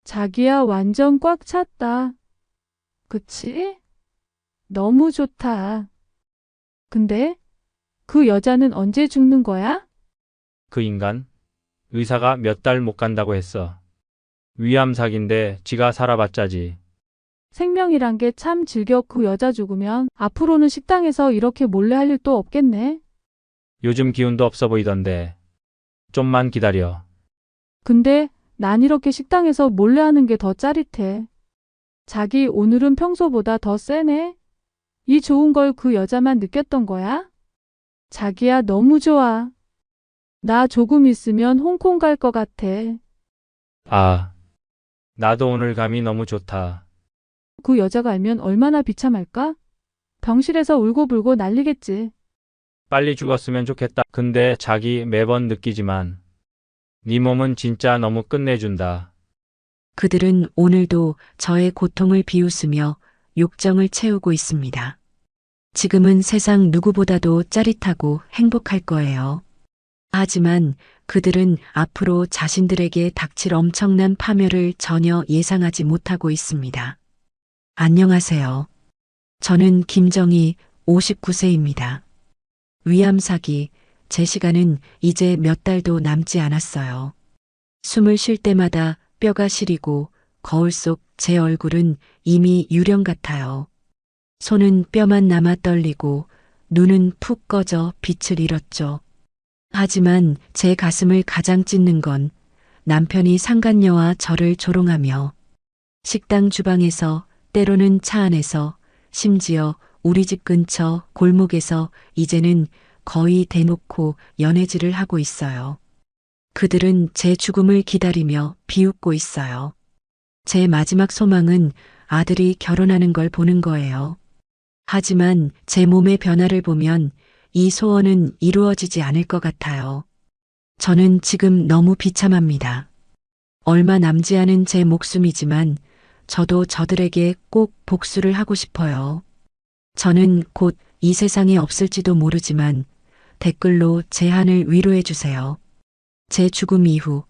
자기야, 완전 꽉 찼다. 그치? 너무 좋다. 근데 그 여자는 언제 죽는 거야? 그 인간? 의사가 몇 달 못 간다고 했어. 위암 사기인데 지가 살아봤자지. 생명이란 게 참 질겨. 그 여자 죽으면 앞으로는 식당에서 이렇게 몰래 할 일도 없겠네. 요즘 기운도 없어 보이던데. 좀만 기다려. 근데 난 이렇게 식당에서 몰래 하는 게 더 짜릿해. 자기 오늘은 평소보다 더 세네. 이 좋은 걸 그 여자만 느꼈던 거야? 자기야, 너무 좋아. 나 조금 있으면 홍콩 갈 것 같아. 아, 나도 오늘 감이 너무 좋다. 그 여자가 알면 얼마나 비참할까? 병실에서 울고불고 난리겠지. 빨리 죽었으면 좋겠다. 근데 자기 매번 느끼지만 네 몸은 진짜 너무 끝내준다. 그들은 오늘도 저의 고통을 비웃으며 욕정을 채우고 있습니다. 지금은 세상 누구보다도 짜릿하고 행복할 거예요. 하지만 그들은 앞으로 자신들에게 닥칠 엄청난 파멸을 전혀 예상하지 못하고 있습니다. 안녕하세요. 저는 김정희 59세입니다. 위암 사기, 제 시간은 이제 몇 달도 남지 않았어요. 숨을 쉴 때마다 뼈가 시리고 거울 속 제 얼굴은 이미 유령 같아요. 손은 뼈만 남아 떨리고 눈은 푹 꺼져 빛을 잃었죠. 하지만 제 가슴을 가장 찢는 건 남편이 상간녀와 저를 조롱하며 식당 주방에서 때로는 차 안에서 심지어 우리 집 근처 골목에서 이제는 거의 대놓고 연애질을 하고 있어요. 그들은 제 죽음을 기다리며 비웃고 있어요. 제 마지막 소망은 아들이 결혼하는 걸 보는 거예요. 하지만 제 몸의 변화를 보면 이 소원은 이루어지지 않을 것 같아요. 저는 지금 너무 비참합니다. 얼마 남지 않은 제 목숨이지만 저도 저들에게 꼭 복수를 하고 싶어요. 저는 곧 이 세상에 없을지도 모르지만 댓글로 제 한을 위로해 주세요. 제 죽음 이후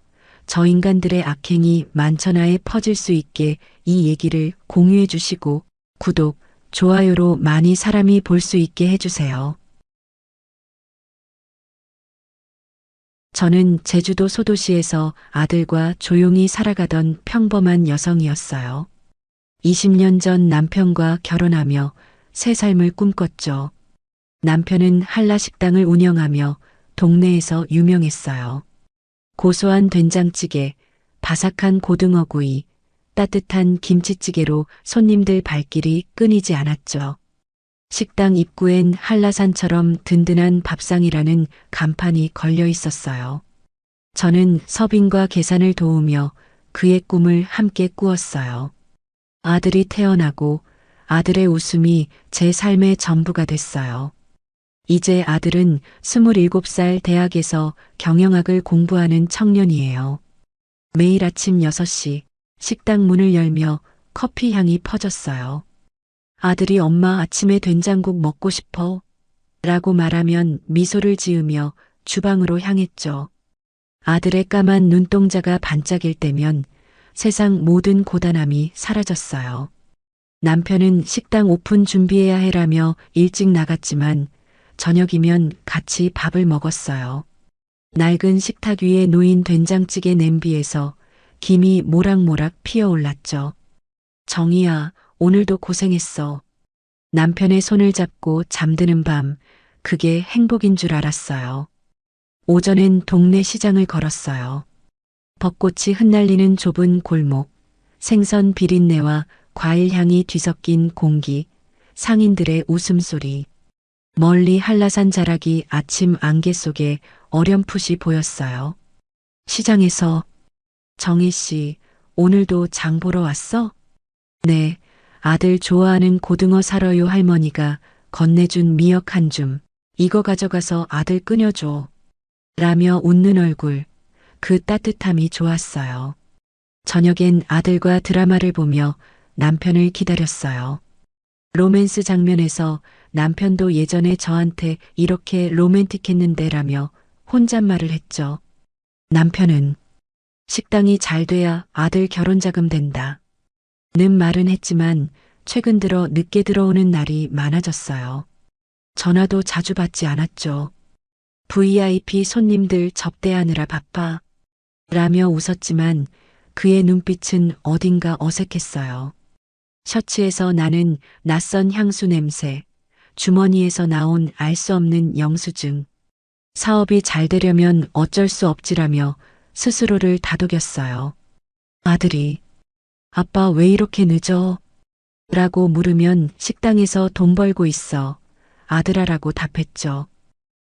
저 인간들의 악행이 만천하에 퍼질 수 있게 이 얘기를 공유해 주시고 구독, 좋아요로 많이 사람이 볼 수 있게 해주세요. 저는 제주도 소도시에서 아들과 조용히 살아가던 평범한 여성이었어요. 20년 전 남편과 결혼하며 새 삶을 꿈꿨죠. 남편은 한라식당을 운영하며 동네에서 유명했어요. 고소한 된장찌개, 바삭한 고등어구이, 따뜻한 김치찌개로 손님들 발길이 끊이지 않았죠. 식당 입구엔 한라산처럼 든든한 밥상이라는 간판이 걸려 있었어요. 저는 서빙과 계산을 도우며 그의 꿈을 함께 꾸었어요. 아들이 태어나고 아들의 웃음이 제 삶의 전부가 됐어요. 이제 아들은 27살 대학에서 경영학을 공부하는 청년이에요. 매일 아침 6시 식당 문을 열며 커피 향이 퍼졌어요. 아들이 엄마 아침에 된장국 먹고 싶어 라고 말하면 미소를 지으며 주방으로 향했죠. 아들의 까만 눈동자가 반짝일 때면 세상 모든 고단함이 사라졌어요. 남편은 식당 오픈 준비해야 해라며 일찍 나갔지만 저녁이면 같이 밥을 먹었어요. 낡은 식탁 위에 놓인 된장찌개 냄비에서 김이 모락모락 피어올랐죠. 정희야, 오늘도 고생했어. 남편의 손을 잡고 잠드는 밤, 그게 행복인 줄 알았어요. 오전엔 동네 시장을 걸었어요. 벚꽃이 흩날리는 좁은 골목, 생선 비린내와 과일 향이 뒤섞인 공기, 상인들의 웃음소리. 멀리 한라산 자락이 아침 안개 속에 어렴풋이 보였어요. 시장에서 정희 씨, 오늘도 장 보러 왔어? 네, 아들 좋아하는 고등어 사러요. 할머니가 건네준 미역 한 줌. 이거 가져가서 아들 끓여줘. 라며 웃는 얼굴. 그 따뜻함이 좋았어요. 저녁엔 아들과 드라마를 보며 남편을 기다렸어요. 로맨스 장면에서 남편도 예전에 저한테 이렇게 로맨틱했는데라며 혼잣말을 했죠. 남편은 식당이 잘 돼야 아들 결혼 자금 된다. 는 말은 했지만 최근 들어 늦게 들어오는 날이 많아졌어요. 전화도 자주 받지 않았죠. VIP 손님들 접대하느라 바빠. 라며 웃었지만 그의 눈빛은 어딘가 어색했어요. 셔츠에서 나는 낯선 향수 냄새, 주머니에서 나온 알 수 없는 영수증. 사업이 잘 되려면 어쩔 수 없지라며 스스로를 다독였어요. 아들이, 아빠 왜 이렇게 늦어? 라고 물으면 식당에서 돈 벌고 있어. 아들아라고 답했죠.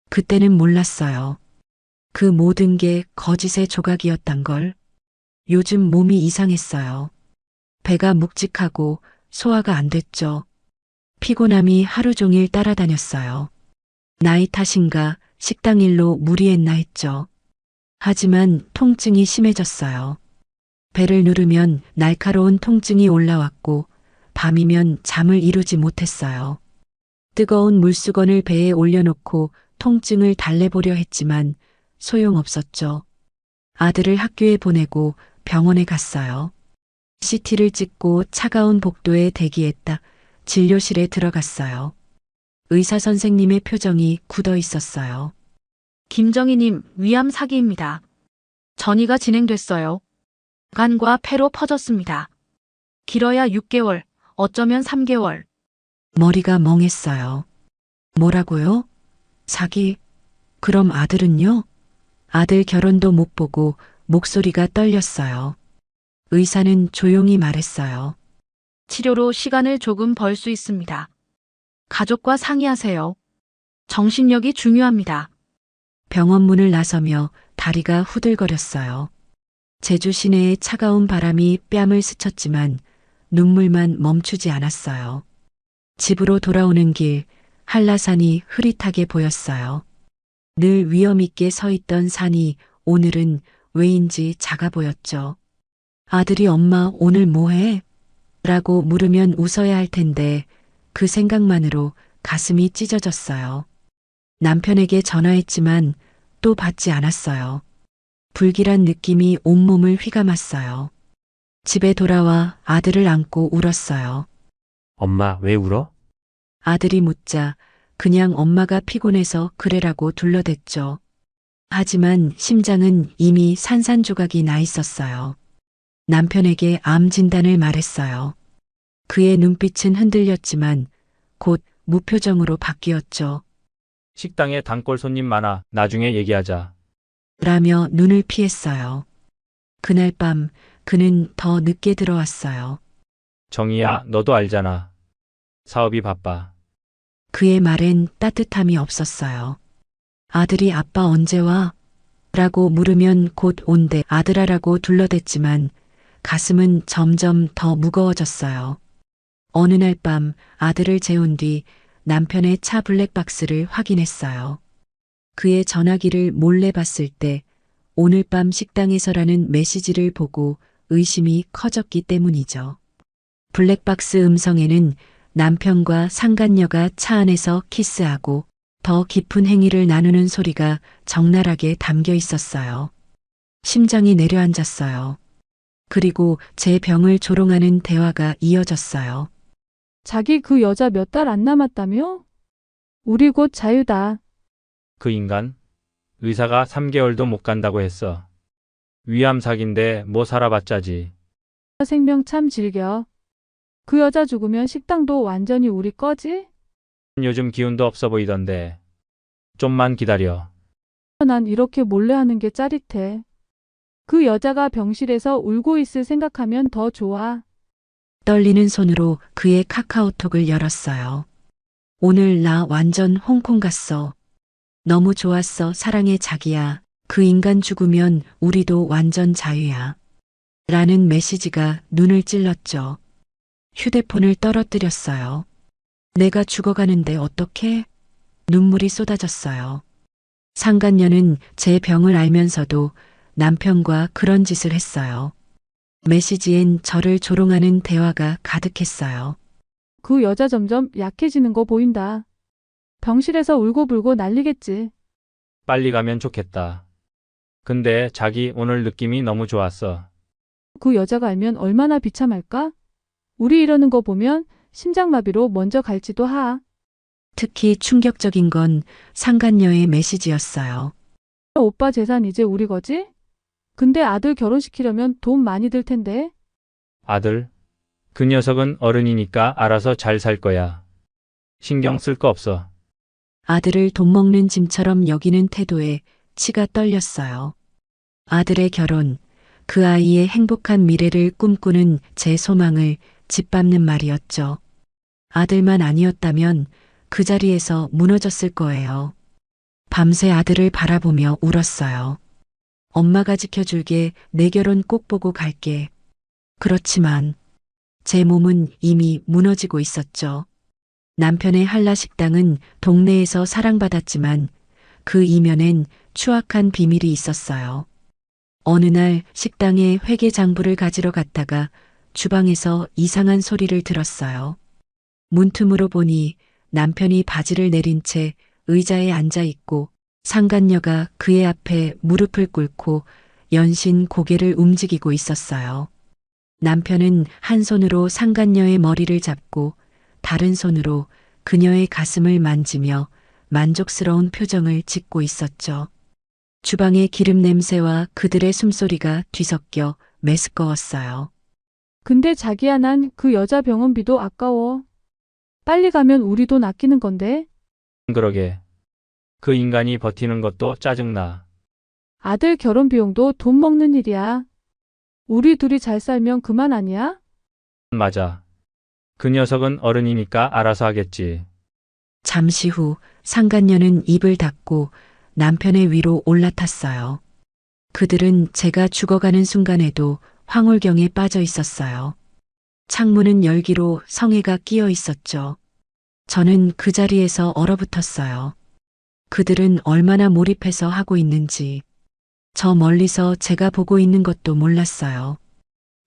그때는 몰랐어요. 그 모든 게 거짓의 조각이었단 걸. 요즘 몸이 이상했어요. 배가 묵직하고 소화가 안 됐죠. 피곤함이 하루 종일 따라다녔어요. 나이 탓인가 식당 일로 무리했나 했죠. 하지만 통증이 심해졌어요. 배를 누르면 날카로운 통증이 올라왔고 밤이면 잠을 이루지 못했어요. 뜨거운 물수건을 배에 올려놓고 통증을 달래보려 했지만 소용없었죠. 아들을 학교에 보내고 병원에 갔어요. CT를 찍고 차가운 복도에 대기했다 진료실에 들어갔어요. 의사 선생님의 표정이 굳어 있었어요. 김정희님, 위암 사기입니다. 전이가 진행됐어요. 간과 폐로 퍼졌습니다. 길어야 6개월, 어쩌면 3개월. 머리가 멍했어요. 뭐라고요? 사기? 그럼 아들은요? 아들 결혼도 못 보고 목소리가 떨렸어요. 의사는 조용히 말했어요. 치료로 시간을 조금 벌 수 있습니다. 가족과 상의하세요. 정신력이 중요합니다. 병원 문을 나서며 다리가 후들거렸어요. 제주 시내의 차가운 바람이 뺨을 스쳤지만 눈물만 멈추지 않았어요. 집으로 돌아오는 길 한라산이 흐릿하게 보였어요. 늘 위험 있게 서 있던 산이 오늘은 왜인지 작아 보였죠. 아들이 엄마 오늘 뭐해? 라고 물으면 웃어야 할 텐데 그 생각만으로 가슴이 찢어졌어요. 남편에게 전화했지만 또 받지 않았어요. 불길한 느낌이 온몸을 휘감았어요. 집에 돌아와 아들을 안고 울었어요. 엄마, 왜 울어? 아들이 묻자 그냥 엄마가 피곤해서 그래라고 둘러댔죠. 하지만 심장은 이미 산산조각이 나 있었어요. 남편에게 암 진단을 말했어요. 그의 눈빛은 흔들렸지만 곧 무표정으로 바뀌었죠. 식당에 단골 손님 많아. 나중에 얘기하자. 라며 눈을 피했어요. 그날 밤 그는 더 늦게 들어왔어요. 정희야, 너도 알잖아. 사업이 바빠. 그의 말엔 따뜻함이 없었어요. 아들이 아빠 언제 와? 라고 물으면 곧 온대 아들아라고 둘러댔지만 가슴은 점점 더 무거워졌어요. 어느 날 밤 아들을 재운 뒤 남편의 차 블랙박스를 확인했어요. 그의 전화기를 몰래 봤을 때 오늘 밤 식당에서라는 메시지를 보고 의심이 커졌기 때문이죠. 블랙박스 음성에는 남편과 상간녀가 차 안에서 키스하고 더 깊은 행위를 나누는 소리가 적나라하게 담겨 있었어요. 심장이 내려앉았어요. 그리고 제 병을 조롱하는 대화가 이어졌어요. 자기 그 여자 몇 달 안 남았다며? 우리 곧 자유다. 그 인간? 의사가 3개월도 못 간다고 했어. 위암 사기인데 뭐 살아봤자지. 생명 참 즐겨. 그 여자 죽으면 식당도 완전히 우리 거지? 요즘 기운도 없어 보이던데. 좀만 기다려. 난 이렇게 몰래 하는 게 짜릿해. 그 여자가 병실에서 울고 있을 생각하면 더 좋아. 떨리는 손으로 그의 카카오톡을 열었어요. 오늘 나 완전 홍콩 갔어. 너무 좋았어 사랑해 자기야. 그 인간 죽으면 우리도 완전 자유야. 라는 메시지가 눈을 찔렀죠. 휴대폰을 떨어뜨렸어요. 내가 죽어가는데 어떡해? 눈물이 쏟아졌어요. 상간녀는 제 병을 알면서도 남편과 그런 짓을 했어요. 메시지엔 저를 조롱하는 대화가 가득했어요. 그 여자 점점 약해지는 거 보인다. 병실에서 울고불고 난리겠지. 빨리 가면 좋겠다. 근데 자기 오늘 느낌이 너무 좋았어. 그 여자가 알면 얼마나 비참할까? 우리 이러는 거 보면 심장마비로 먼저 갈지도 하. 특히 충격적인 건 상간녀의 메시지였어요. 오빠 재산 이제 우리 거지? 근데 아들 결혼시키려면 돈 많이 들 텐데. 아들? 그 녀석은 어른이니까 알아서 잘 살 거야. 신경 쓸 거 없어. 아들을 돈 먹는 짐처럼 여기는 태도에 치가 떨렸어요. 아들의 결혼, 그 아이의 행복한 미래를 꿈꾸는 제 소망을 짓밟는 말이었죠. 아들만 아니었다면 그 자리에서 무너졌을 거예요. 밤새 아들을 바라보며 울었어요. 엄마가 지켜줄게. 내 결혼 꼭 보고 갈게. 그렇지만 제 몸은 이미 무너지고 있었죠. 남편의 한라식당은 동네에서 사랑받았지만 그 이면엔 추악한 비밀이 있었어요. 어느 날 식당에 회계장부를 가지러 갔다가 주방에서 이상한 소리를 들었어요. 문틈으로 보니 남편이 바지를 내린 채 의자에 앉아 있고 상간녀가 그의 앞에 무릎을 꿇고 연신 고개를 움직이고 있었어요. 남편은 한 손으로 상간녀의 머리를 잡고 다른 손으로 그녀의 가슴을 만지며 만족스러운 표정을 짓고 있었죠. 주방의 기름 냄새와 그들의 숨소리가 뒤섞여 메스꺼웠어요. 근데 자기야 난 그 여자 병원비도 아까워. 빨리 가면 우리 돈 아끼는 건데. 그러게. 그 인간이 버티는 것도 짜증나. 아들 결혼 비용도 돈 먹는 일이야. 우리 둘이 잘 살면 그만 아니야? 맞아. 그 녀석은 어른이니까 알아서 하겠지. 잠시 후 상간녀는 입을 닫고 남편의 위로 올라탔어요. 그들은 제가 죽어가는 순간에도 황홀경에 빠져 있었어요. 창문은 열기로 성에가 끼어 있었죠. 저는 그 자리에서 얼어붙었어요. 그들은 얼마나 몰입해서 하고 있는지 저 멀리서 제가 보고 있는 것도 몰랐어요.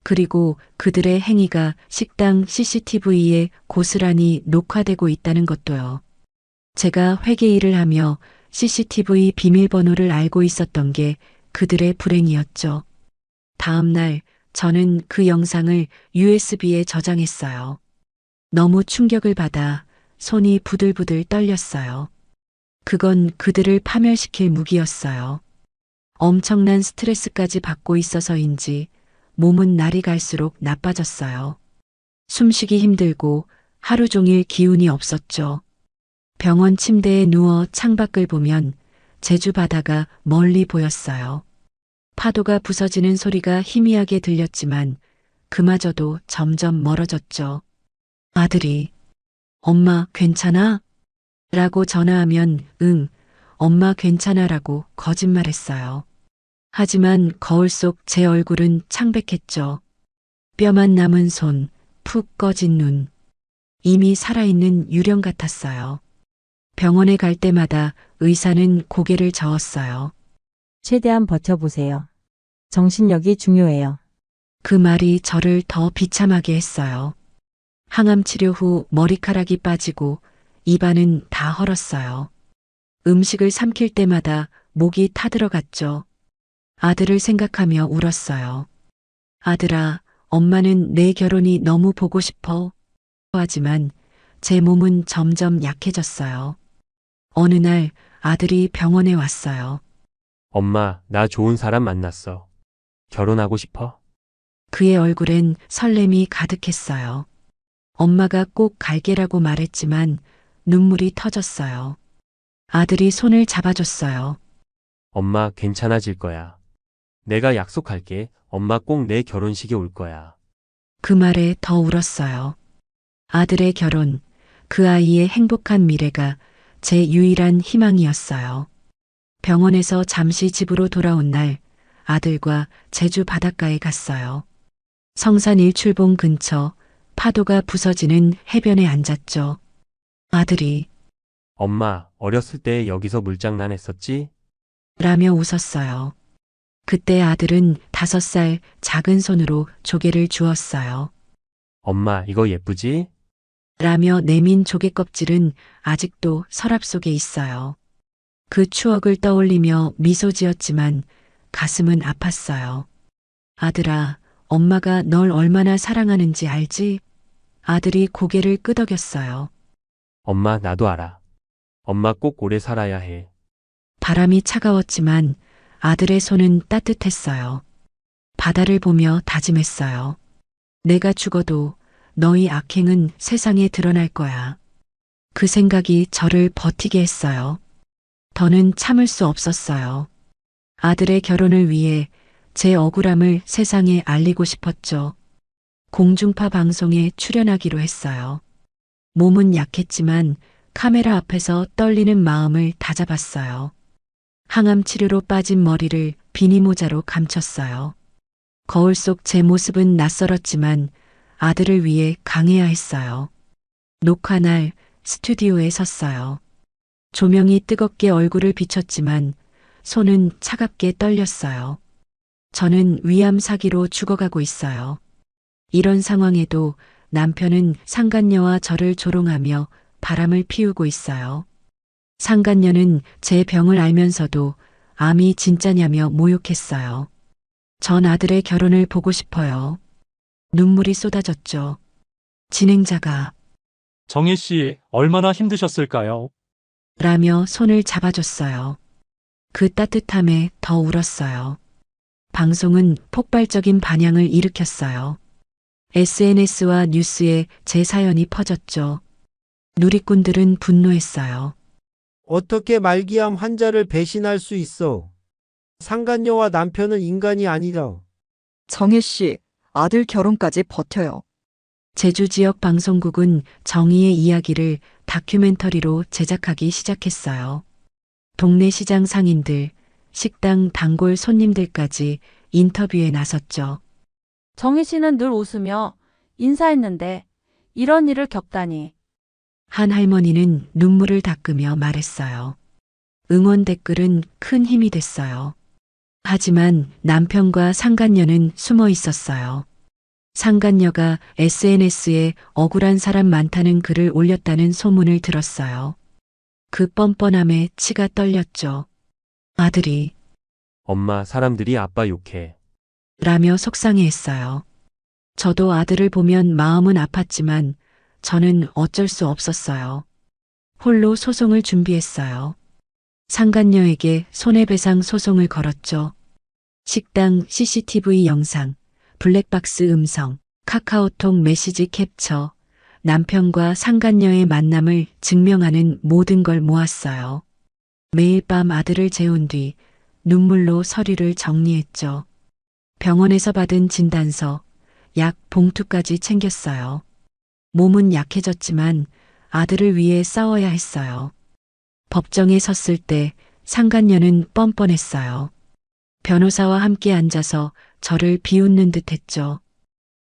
그리고 그들의 행위가 식당 CCTV에 고스란히 녹화되고 있다는 것도요. 제가 회계 일을 하며 CCTV 비밀번호를 알고 있었던 게 그들의 불행이었죠. 다음 날 저는 그 영상을 USB에 저장했어요. 너무 충격을 받아 손이 부들부들 떨렸어요. 그건 그들을 파멸시킬 무기였어요. 엄청난 스트레스까지 받고 있어서인지 몸은 날이 갈수록 나빠졌어요. 숨쉬기 힘들고 하루 종일 기운이 없었죠. 병원 침대에 누워 창밖을 보면 제주 바다가 멀리 보였어요. 파도가 부서지는 소리가 희미하게 들렸지만 그마저도 점점 멀어졌죠. 아들이 엄마 괜찮아? 라고 전화하면 응, 엄마 괜찮아라고 거짓말했어요. 하지만 거울 속 제 얼굴은 창백했죠. 뼈만 남은 손, 푹 꺼진 눈. 이미 살아있는 유령 같았어요. 병원에 갈 때마다 의사는 고개를 저었어요. 최대한 버텨보세요. 정신력이 중요해요. 그 말이 저를 더 비참하게 했어요. 항암 치료 후 머리카락이 빠지고 입안은 다 헐었어요. 음식을 삼킬 때마다 목이 타들어갔죠. 아들을 생각하며 울었어요. 아들아, 엄마는 내 결혼이 너무 보고 싶어. 하지만 제 몸은 점점 약해졌어요. 어느 날 아들이 병원에 왔어요. 엄마, 나 좋은 사람 만났어. 결혼하고 싶어? 그의 얼굴엔 설렘이 가득했어요. 엄마가 꼭 갈게라고 말했지만 눈물이 터졌어요. 아들이 손을 잡아줬어요. 엄마, 괜찮아질 거야. 내가 약속할게. 엄마 꼭 내 결혼식에 올 거야. 그 말에 더 울었어요. 아들의 결혼, 그 아이의 행복한 미래가 제 유일한 희망이었어요. 병원에서 잠시 집으로 돌아온 날 아들과 제주 바닷가에 갔어요. 성산 일출봉 근처 파도가 부서지는 해변에 앉았죠. 아들이 엄마, 어렸을 때 여기서 물장난 했었지? 라며 웃었어요. 그때 아들은 5살 작은 손으로 조개를 주었어요. 엄마, 이거 예쁘지? 라며 내민 조개 껍질은 아직도 서랍 속에 있어요. 그 추억을 떠올리며 미소 지었지만 가슴은 아팠어요. 아들아, 엄마가 널 얼마나 사랑하는지 알지? 아들이 고개를 끄덕였어요. 엄마, 나도 알아. 엄마 꼭 오래 살아야 해. 바람이 차가웠지만 아들의 손은 따뜻했어요. 바다를 보며 다짐했어요. 내가 죽어도 너희 악행은 세상에 드러날 거야. 그 생각이 저를 버티게 했어요. 더는 참을 수 없었어요. 아들의 결혼을 위해 제 억울함을 세상에 알리고 싶었죠. 공중파 방송에 출연하기로 했어요. 몸은 약했지만 카메라 앞에서 떨리는 마음을 다잡았어요. 항암 치료로 빠진 머리를 비니 모자로 감췄어요. 거울 속 제 모습은 낯설었지만 아들을 위해 강해야 했어요. 녹화 날 스튜디오에 섰어요. 조명이 뜨겁게 얼굴을 비췄지만 손은 차갑게 떨렸어요. 저는 위암 사기로 죽어가고 있어요. 이런 상황에도 남편은 상간녀와 저를 조롱하며 바람을 피우고 있어요. 상간녀는 제 병을 알면서도 암이 진짜냐며 모욕했어요. 전 아들의 결혼을 보고 싶어요. 눈물이 쏟아졌죠. 진행자가 정희 씨, 얼마나 힘드셨을까요? 라며 손을 잡아줬어요. 그 따뜻함에 더 울었어요. 방송은 폭발적인 반향을 일으켰어요. SNS와 뉴스에 제 사연이 퍼졌죠. 누리꾼들은 분노했어요. 어떻게 말기암 환자를 배신할 수 있어? 상간녀와 남편은 인간이 아니다. 정혜 씨, 아들 결혼까지 버텨요. 제주 지역 방송국은 정의의 이야기를 다큐멘터리로 제작하기 시작했어요. 동네 시장 상인들, 식당 단골 손님들까지 인터뷰에 나섰죠. 정희 씨는 늘 웃으며 인사했는데 이런 일을 겪다니. 한 할머니는 눈물을 닦으며 말했어요. 응원 댓글은 큰 힘이 됐어요. 하지만 남편과 상간녀는 숨어 있었어요. 상간녀가 SNS에 억울한 사람 많다는 글을 올렸다는 소문을 들었어요. 그 뻔뻔함에 치가 떨렸죠. 아들이 엄마, 사람들이 아빠 욕해. 라며 속상해했어요. 저도 아들을 보면 마음은 아팠지만 저는 어쩔 수 없었어요. 홀로 소송을 준비했어요. 상간녀에게 손해배상 소송을 걸었죠. 식당 CCTV 영상, 블랙박스 음성, 카카오톡 메시지 캡처, 남편과 상간녀의 만남을 증명하는 모든 걸 모았어요. 매일 밤 아들을 재운 뒤 눈물로 서류를 정리했죠. 병원에서 받은 진단서, 약 봉투까지 챙겼어요. 몸은 약해졌지만 아들을 위해 싸워야 했어요. 법정에 섰을 때 상간녀는 뻔뻔했어요. 변호사와 함께 앉아서 저를 비웃는 듯 했죠.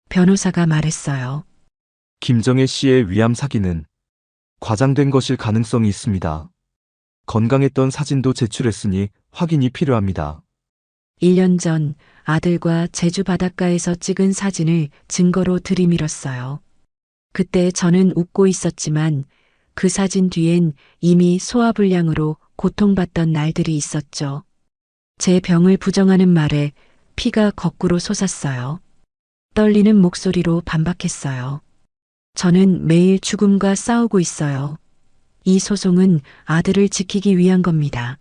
변호사가 말했어요. 김정혜 씨의 위암 사기는 과장된 것일 가능성이 있습니다. 건강했던 사진도 제출했으니 확인이 필요합니다. 1년 전 아들과 제주 바닷가에서 찍은 사진을 증거로 들이밀었어요. 그때 저는 웃고 있었지만 그 사진 뒤엔 이미 소화불량으로 고통받던 날들이 있었죠. 제 병을 부정하는 말에 피가 거꾸로 솟았어요. 떨리는 목소리로 반박했어요. 저는 매일 죽음과 싸우고 있어요. 이 소송은 아들을 지키기 위한 겁니다.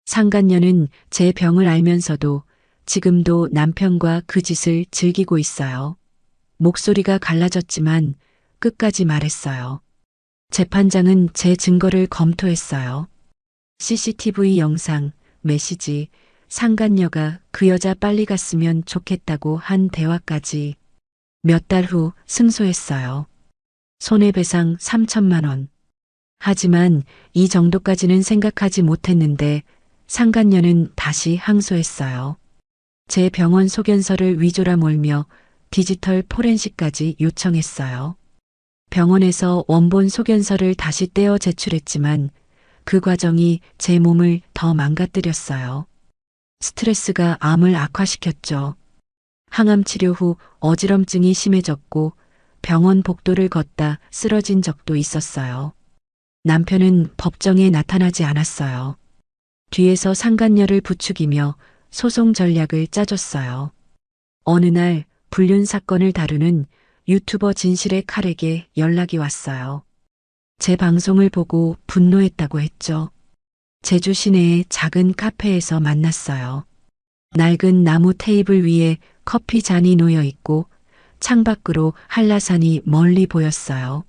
상간녀는 제 병을 알면서도 지금도 남편과 그 짓을 즐기고 있어요. 목소리가 갈라졌지만 끝까지 말했어요. 재판장은 제 증거를 검토했어요. CCTV 영상, 메시지, 상간녀가 그 여자 빨리 갔으면 좋겠다고 한 대화까지. 몇 달 후 승소했어요. 손해배상 3천만 원. 하지만 이 정도까지는 생각하지 못했는데 상간녀는 다시 항소했어요. 제 병원 소견서를 위조라 몰며 디지털 포렌식까지 요청했어요. 병원에서 원본 소견서를 다시 떼어 제출했지만 그 과정이 제 몸을 더 망가뜨렸어요. 스트레스가 암을 악화시켰죠. 항암 치료 후 어지럼증이 심해졌고 병원 복도를 걷다 쓰러진 적도 있었어요. 남편은 법정에 나타나지 않았어요. 뒤에서 상간녀를 부추기며 소송 전략을 짜줬어요. 어느 날 불륜 사건을 다루는 유튜버 진실의 칼에게 연락이 왔어요. 제 방송을 보고 분노했다고 했죠. 제주 시내의 작은 카페에서 만났어요. 낡은 나무 테이블 위에 커피 잔이 놓여 있고 창밖으로 한라산이 멀리 보였어요.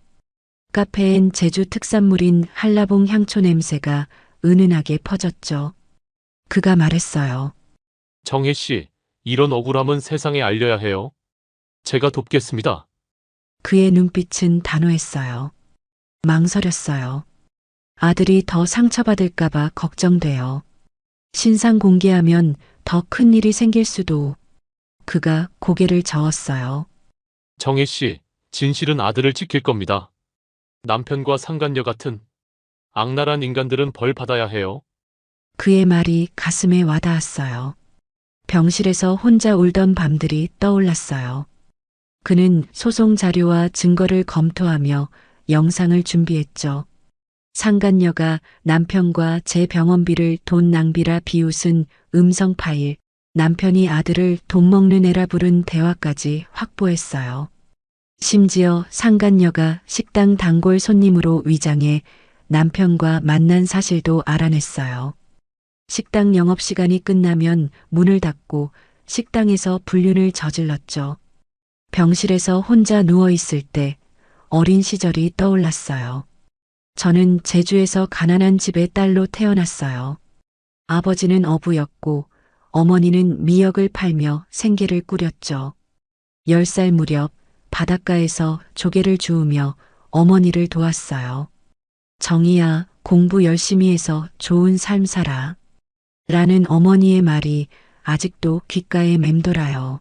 카페엔 제주 특산물인 한라봉 향초 냄새가 은은하게 퍼졌죠. 그가 말했어요. 정혜 씨, 이런 억울함은 세상에 알려야 해요. 제가 돕겠습니다. 그의 눈빛은 단호했어요. 망설였어요. 아들이 더 상처받을까봐 걱정돼요. 신상 공개하면 더 큰 일이 생길 수도. 그가 고개를 저었어요. 정혜 씨, 진실은 아들을 지킬 겁니다. 남편과 상간녀 같은 악랄한 인간들은 벌 받아야 해요. 그의 말이 가슴에 와닿았어요. 병실에서 혼자 울던 밤들이 떠올랐어요. 그는 소송 자료와 증거를 검토하며 영상을 준비했죠. 상간녀가 남편과 제 병원비를 돈 낭비라 비웃은 음성 파일, 남편이 아들을 돈 먹는 애라 부른 대화까지 확보했어요. 심지어 상간녀가 식당 단골 손님으로 위장해 남편과 만난 사실도 알아냈어요. 식당 영업시간이 끝나면 문을 닫고 식당에서 불륜을 저질렀죠. 병실에서 혼자 누워있을 때 어린 시절이 떠올랐어요. 저는 제주에서 가난한 집의 딸로 태어났어요. 아버지는 어부였고 어머니는 미역을 팔며 생계를 꾸렸죠. 10살 무렵 바닷가에서 조개를 주우며 어머니를 도왔어요. 정희야, 공부 열심히 해서 좋은 삶 살아. 라는 어머니의 말이 아직도 귓가에 맴돌아요.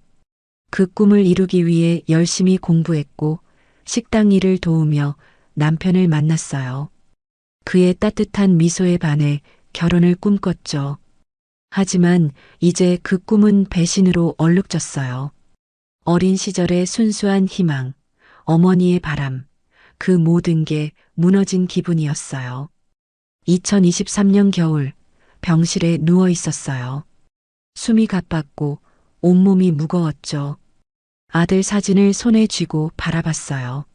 그 꿈을 이루기 위해 열심히 공부했고 식당 일을 도우며 남편을 만났어요. 그의 따뜻한 미소에 반해 결혼을 꿈꿨죠. 하지만 이제 그 꿈은 배신으로 얼룩졌어요. 어린 시절의 순수한 희망, 어머니의 바람, 그 모든 게 무너진 기분이었어요. 2023년 겨울, 병실에 누워 있었어요. 숨이 가빴고 온몸이 무거웠죠. 아들 사진을 손에 쥐고 바라봤어요.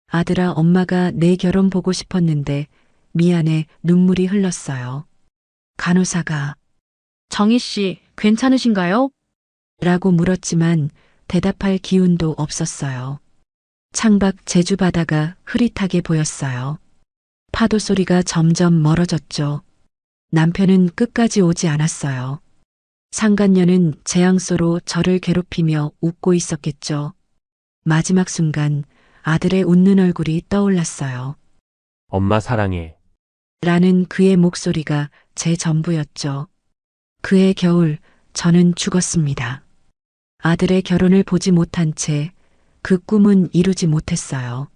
아들아, 엄마가 내 결혼 보고 싶었는데 미안해. 눈물이 흘렀어요. 간호사가 정희 씨, 괜찮으신가요? 라고 물었지만 대답할 기운도 없었어요. 창밖 제주 바다가 흐릿하게 보였어요. 파도 소리가 점점 멀어졌죠. 남편은 끝까지 오지 않았어요. 상간녀는 재앙소로 저를 괴롭히며 웃고 있었겠죠. 마지막 순간 아들의 웃는 얼굴이 떠올랐어요. 엄마 사랑해. 라는 그의 목소리가 제 전부였죠. 그해 겨울 저는 죽었습니다. 아들의 결혼을 보지 못한 채 그 꿈은 이루지 못했어요.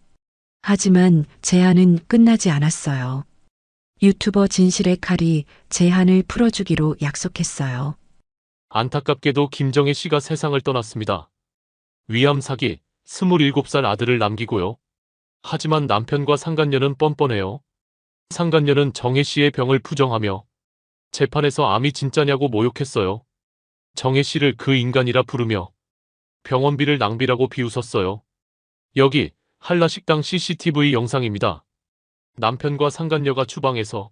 하지만 제 한은 끝나지 않았어요. 유튜버 진실의 칼이 제 한을 풀어주기로 약속했어요. 안타깝게도 김정혜 씨가 세상을 떠났습니다. 위암 사기, 27살 아들을 남기고요. 하지만 남편과 상간녀는 뻔뻔해요. 상간녀는 정혜 씨의 병을 부정하며 재판에서 암이 진짜냐고 모욕했어요. 정혜 씨를 그 인간이라 부르며 병원비를 낭비라고 비웃었어요. 여기 한라식당 CCTV 영상입니다. 남편과 상간녀가 주방에서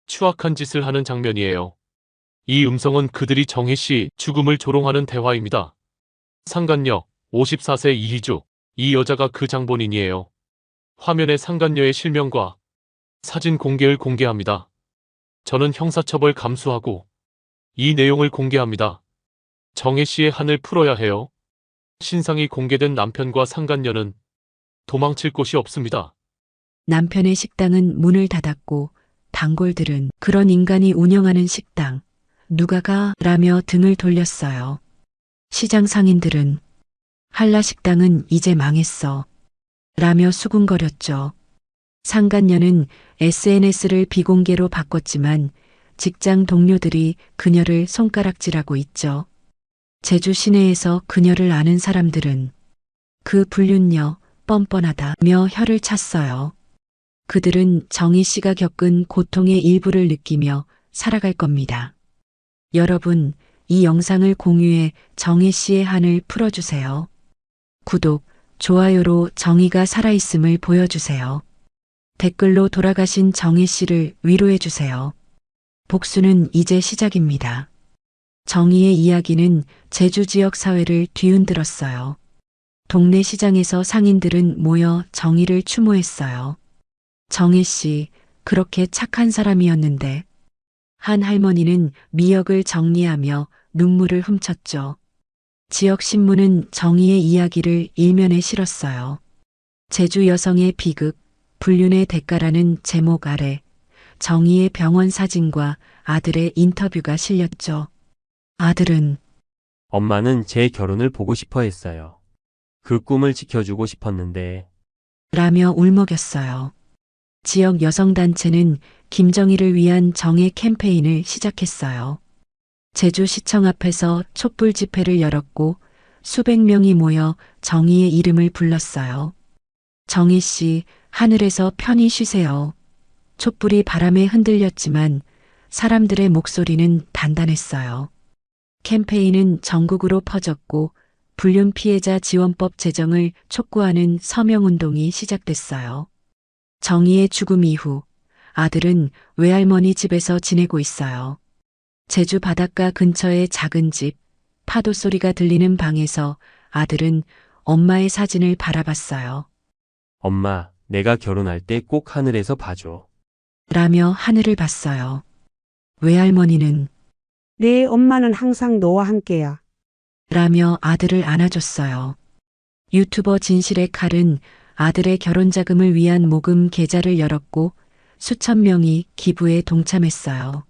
추악한 짓을 하는 장면이에요. 이 음성은 그들이 정혜 씨 죽음을 조롱하는 대화입니다. 상간녀, 54세 이희주, 이 여자가 그 장본인이에요. 화면에 상간녀의 실명과 사진 공개를 공개합니다. 저는 형사처벌 감수하고 이 내용을 공개합니다. 정혜 씨의 한을 풀어야 해요. 신상이 공개된 남편과 상간녀는 도망칠 곳이 없습니다. 남편의 식당은 문을 닫았고 단골들은 그런 인간이 운영하는 식당, 누가 가? 라며 등을 돌렸어요. 시장 상인들은 한라식당은 이제 망했어. 라며 수군거렸죠. 상간녀는 SNS를 비공개로 바꿨지만 직장 동료들이 그녀를 손가락질하고 있죠. 제주 시내에서 그녀를 아는 사람들은 그 불륜녀 뻔뻔하다며 혀를 찼어요. 그들은 정희 씨가 겪은 고통의 일부를 느끼며 살아갈 겁니다. 여러분, 이 영상을 공유해 정혜 씨의 한을 풀어주세요. 구독, 좋아요로 정의가 살아있음을 보여주세요. 댓글로 돌아가신 정혜 씨를 위로해주세요. 복수는 이제 시작입니다. 정의의 이야기는 제주 지역 사회를 뒤흔들었어요. 동네 시장에서 상인들은 모여 정의를 추모했어요. 정혜 씨, 그렇게 착한 사람이었는데. 한 할머니는 미역을 정리하며 눈물을 훔쳤죠. 지역 신문은 정의의 이야기를 일면에 실었어요. 제주 여성의 비극, 불륜의 대가라는 제목 아래 정의의 병원 사진과 아들의 인터뷰가 실렸죠. 아들은 엄마는 제 결혼을 보고 싶어 했어요. 그 꿈을 지켜주고 싶었는데 라며 울먹였어요. 지역 여성단체는 김정희를 위한 정의 캠페인을 시작했어요. 제주시청 앞에서 촛불 집회를 열었고 수백 명이 모여 정의의 이름을 불렀어요. 정희 씨, 하늘에서 편히 쉬세요. 촛불이 바람에 흔들렸지만 사람들의 목소리는 단단했어요. 캠페인은 전국으로 퍼졌고 불륜 피해자 지원법 제정을 촉구하는 서명운동이 시작됐어요. 정의의 죽음 이후 아들은 외할머니 집에서 지내고 있어요. 제주 바닷가 근처의 작은 집, 파도 소리가 들리는 방에서 아들은 엄마의 사진을 바라봤어요. 엄마, 내가 결혼할 때 꼭 하늘에서 봐줘. 라며 하늘을 봤어요. 외할머니는 네 엄마는 항상 너와 함께야. 라며 아들을 안아줬어요. 유튜버 진실의 칼은 아들의 결혼 자금을 위한 모금 계좌를 열었고 수천 명이 기부에 동참했어요.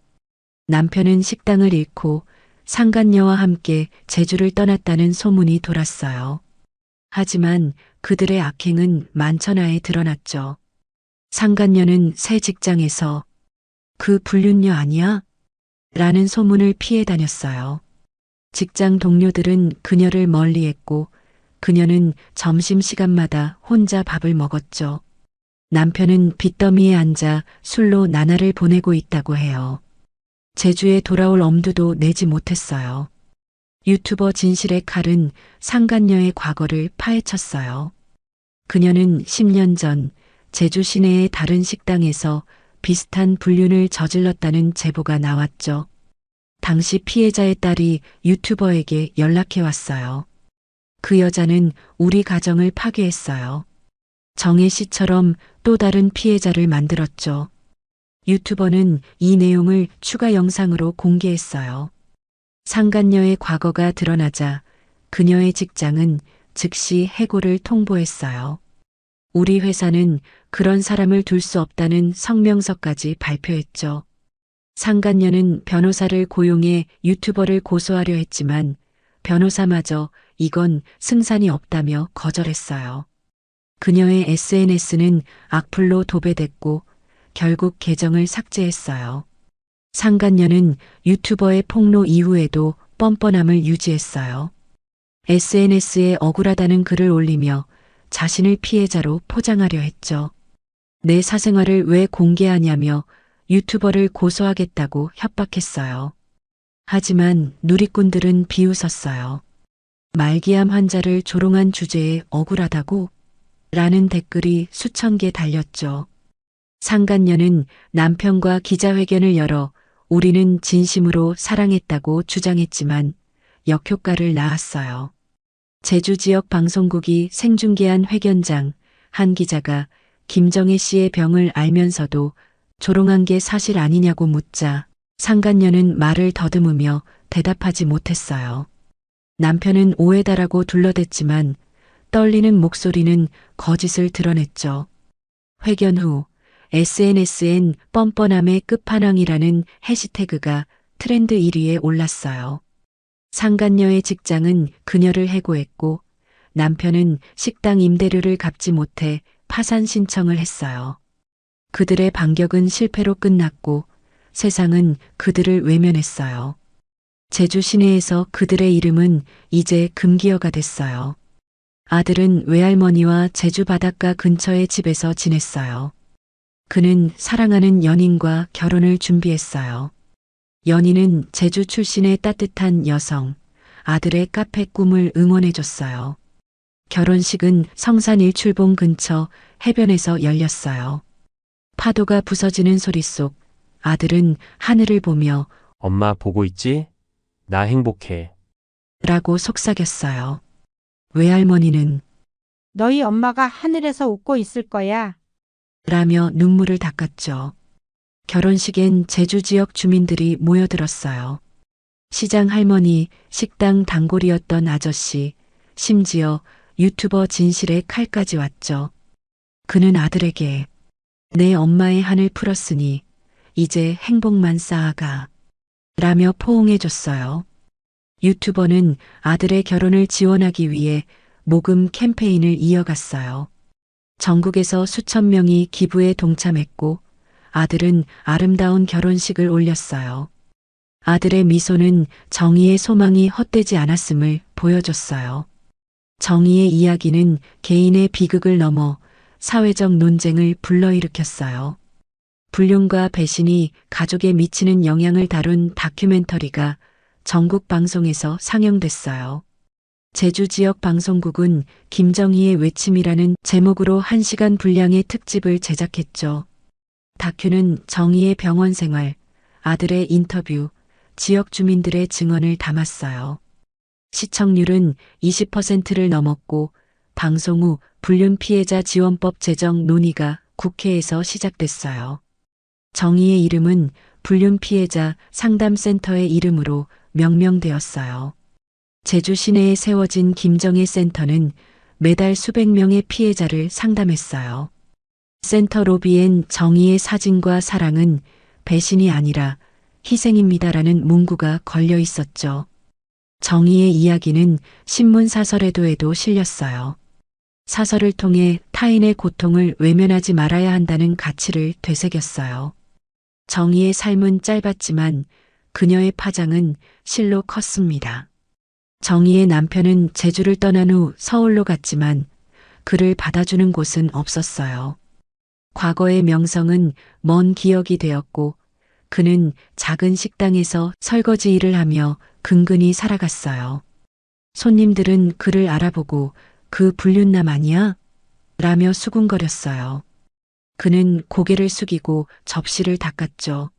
남편은 식당을 잃고 상간녀와 함께 제주를 떠났다는 소문이 돌았어요. 하지만 그들의 악행은 만천하에 드러났죠. 상간녀는 새 직장에서 그 불륜녀 아니야? 라는 소문을 피해 다녔어요. 직장 동료들은 그녀를 멀리했고 그녀는 점심시간마다 혼자 밥을 먹었죠. 남편은 빚더미에 앉아 술로 나날을 보내고 있다고 해요. 제주에 돌아올 엄두도 내지 못했어요. 유튜버 진실의 칼은 상간녀의 과거를 파헤쳤어요. 그녀는 10년 전 제주 시내의 다른 식당에서 비슷한 불륜을 저질렀다는 제보가 나왔죠. 당시 피해자의 딸이 유튜버에게 연락해 왔어요. 그 여자는 우리 가정을 파괴했어요. 정혜 씨처럼 또 다른 피해자를 만들었죠. 유튜버는 이 내용을 추가 영상으로 공개했어요. 상간녀의 과거가 드러나자 그녀의 직장은 즉시 해고를 통보했어요. 우리 회사는 그런 사람을 둘 수 없다는 성명서까지 발표했죠. 상간녀는 변호사를 고용해 유튜버를 고소하려 했지만 변호사마저 이건 승산이 없다며 거절했어요. 그녀의 SNS는 악플로 도배됐고 결국 계정을 삭제했어요. 상간녀는 유튜버의 폭로 이후에도 뻔뻔함을 유지했어요. SNS에 억울하다는 글을 올리며 자신을 피해자로 포장하려 했죠. 내 사생활을 왜 공개하냐며 유튜버를 고소하겠다고 협박했어요. 하지만 누리꾼들은 비웃었어요. 말기암 환자를 조롱한 주제에 억울하다고? 라는 댓글이 수천 개 달렸죠. 상간녀는 남편과 기자회견을 열어 우리는 진심으로 사랑했다고 주장했지만 역효과를 낳았어요. 제주 지역 방송국이 생중계한 회견장 한 기자가 김정혜 씨의 병을 알면서도 조롱한 게 사실 아니냐고 묻자 상간녀는 말을 더듬으며 대답하지 못했어요. 남편은 오해다라고 둘러댔지만 떨리는 목소리는 거짓을 드러냈죠. 회견 후 SNS엔 뻔뻔함의 끝판왕이라는 해시태그가 트렌드 1위에 올랐어요. 상간녀의 직장은 그녀를 해고했고 남편은 식당 임대료를 갚지 못해 파산 신청을 했어요. 그들의 반격은 실패로 끝났고 세상은 그들을 외면했어요. 제주 시내에서 그들의 이름은 이제 금기어가 됐어요. 아들은 외할머니와 제주 바닷가 근처의 집에서 지냈어요. 그는 사랑하는 연인과 결혼을 준비했어요. 연희는 제주 출신의 따뜻한 여성, 아들의 카페 꿈을 응원해줬어요. 결혼식은 성산 일출봉 근처 해변에서 열렸어요. 파도가 부서지는 소리 속 아들은 하늘을 보며 엄마 보고 있지? 나 행복해. 라고 속삭였어요. 외할머니는 너희 엄마가 하늘에서 웃고 있을 거야. 라며 눈물을 닦았죠. 결혼식엔 제주 지역 주민들이 모여들었어요. 시장 할머니, 식당 단골이었던 아저씨, 심지어 유튜버 진실의 칼까지 왔죠. 그는 아들에게 내 엄마의 한을 풀었으니 이제 행복만 쌓아가 라며 포옹해줬어요. 유튜버는 아들의 결혼을 지원하기 위해 모금 캠페인을 이어갔어요. 전국에서 수천 명이 기부에 동참했고 아들은 아름다운 결혼식을 올렸어요. 아들의 미소는 정의의 소망이 헛되지 않았음을 보여줬어요. 정의의 이야기는 개인의 비극을 넘어 사회적 논쟁을 불러일으켰어요. 불륜과 배신이 가족에 미치는 영향을 다룬 다큐멘터리가 전국 방송에서 상영됐어요. 제주 지역 방송국은 김정희의 외침이라는 제목으로 1시간 분량의 특집을 제작했죠. 다큐는 정희의 병원 생활, 아들의 인터뷰, 지역 주민들의 증언을 담았어요. 시청률은 20%를 넘었고 방송 후 불륜 피해자 지원법 제정 논의가 국회에서 시작됐어요. 정희의 이름은 불륜 피해자 상담센터의 이름으로 명명되었어요. 제주 시내에 세워진 김정희 센터는 매달 수백 명의 피해자를 상담했어요. 센터 로비엔 정의의 사진과 사랑은 배신이 아니라 희생입니다라는 문구가 걸려 있었죠. 정의의 이야기는 신문 사설에도 실렸어요. 사설을 통해 타인의 고통을 외면하지 말아야 한다는 가치를 되새겼어요. 정의의 삶은 짧았지만 그녀의 파장은 실로 컸습니다. 정의의 남편은 제주를 떠난 후 서울로 갔지만 그를 받아주는 곳은 없었어요. 과거의 명성은 먼 기억이 되었고 그는 작은 식당에서 설거지 일을 하며 근근히 살아갔어요. 손님들은 그를 알아보고 그 불륜남 아니야? 라며 수군거렸어요. 그는 고개를 숙이고 접시를 닦았죠.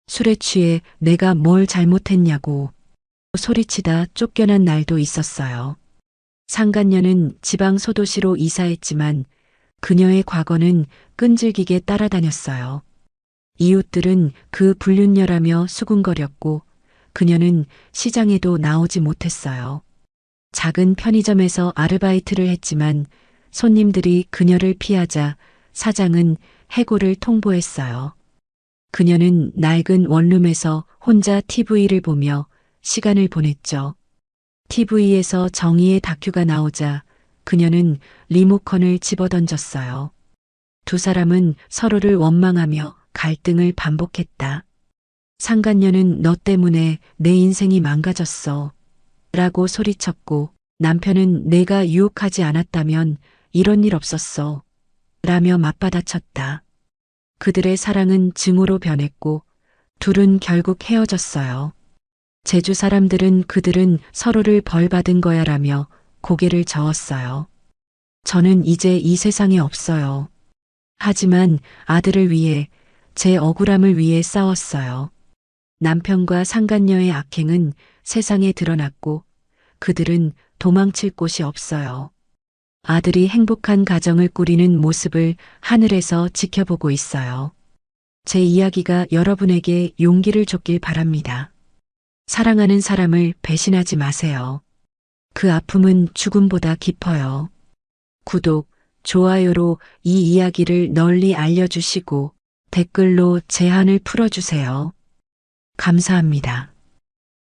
술에 취해 내가 뭘 잘못했냐고 소리치다 쫓겨난 날도 있었어요. 상간녀는 지방 소도시로 이사했지만 그녀의 과거는 끈질기게 따라다녔어요. 이웃들은 그 불륜녀라며 수군거렸고 그녀는 시장에도 나오지 못했어요. 작은 편의점에서 아르바이트를 했지만 손님들이 그녀를 피하자 사장은 해고를 통보했어요. 그녀는 낡은 원룸에서 혼자 TV를 보며 시간을 보냈죠. TV에서 정의의 다큐가 나오자 그녀는 리모컨을 집어던졌어요. 두 사람은 서로를 원망하며 갈등을 반복했다. 상간녀는 너 때문에 내 인생이 망가졌어. 라고 소리쳤고 남편은 내가 유혹하지 않았다면 이런 일 없었어. 라며 맞받아쳤다. 그들의 사랑은 증오로 변했고 둘은 결국 헤어졌어요. 제주 사람들은 그들은 서로를 벌받은 거야 라며 고개를 저었어요. 저는 이제 이 세상에 없어요. 하지만 아들을 위해 제 억울함을 위해 싸웠어요. 남편과 상간녀의 악행은 세상에 드러났고 그들은 도망칠 곳이 없어요. 아들이 행복한 가정을 꾸리는 모습을 하늘에서 지켜보고 있어요. 제 이야기가 여러분에게 용기를 줬길 바랍니다. 사랑하는 사람을 배신하지 마세요. 그 아픔은 죽음보다 깊어요. 구독, 좋아요로 이 이야기를 널리 알려주시고 댓글로 제 한을 풀어주세요. 감사합니다.